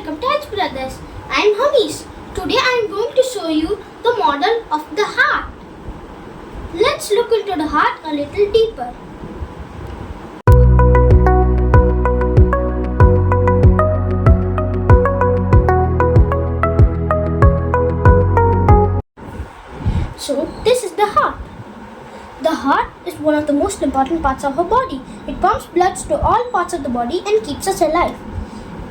welcome to H Brothers. I am Hameez. Today I am going to show you the model of the heart. Let's look into the heart a little deeper. So this is the heart. The heart is one of the most important parts of our body. It pumps blood to all parts of the body and keeps us alive.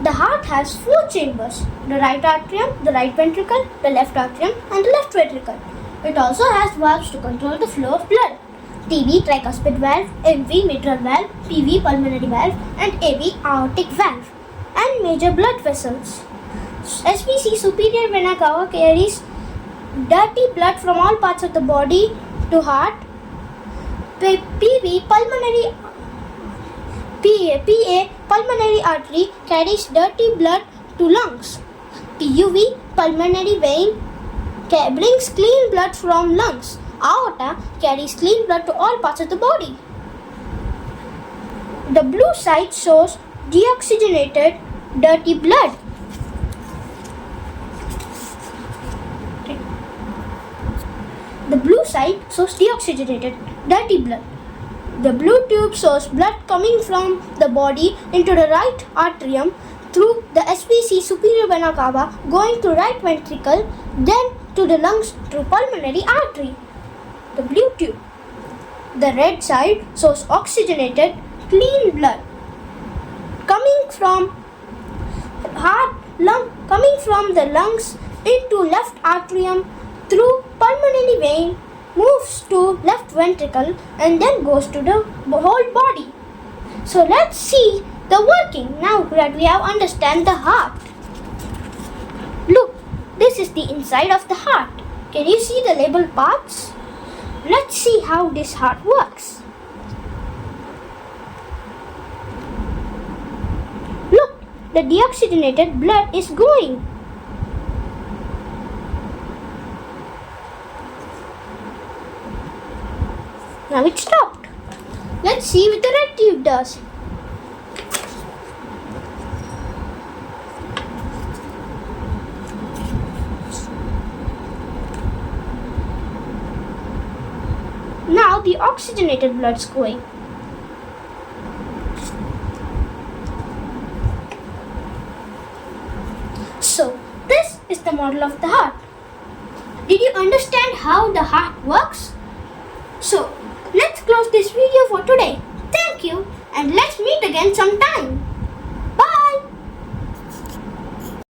The heart has four chambers: the right atrium, the right ventricle, the left atrium and the left ventricle. It also has valves to control the flow of blood: TB tricuspid valve, MV mitral valve, PV pulmonary valve and AV aortic valve, and major blood vessels. SVC superior vena cava carries dirty blood from all parts of the body to heart. PA pulmonary artery carries dirty blood to lungs. PUV pulmonary vein brings clean blood from lungs. Aorta carries clean blood to all parts of the body. The blue side shows deoxygenated dirty blood. The blue side shows deoxygenated dirty blood. The blue tube shows blood coming from the body into the right atrium through the SVC superior vena cava, going to right ventricle, then to the lungs through pulmonary artery. The blue tube. The red side shows oxygenated clean blood coming from the lungs into left atrium through pulmonary vein, moves to left ventricle and then goes to the whole body. So let's see the working now that we have understand the heart. Look, this is the inside of the heart. Can you see the labeled parts? Let's see how this heart works. Look, the deoxygenated blood is going. Now it stopped. Let's see what the red tube does. Now the oxygenated blood is going. So this is the model of the heart. Did you understand how the heart works? So let's close this video for today. Thank you and let's meet again sometime.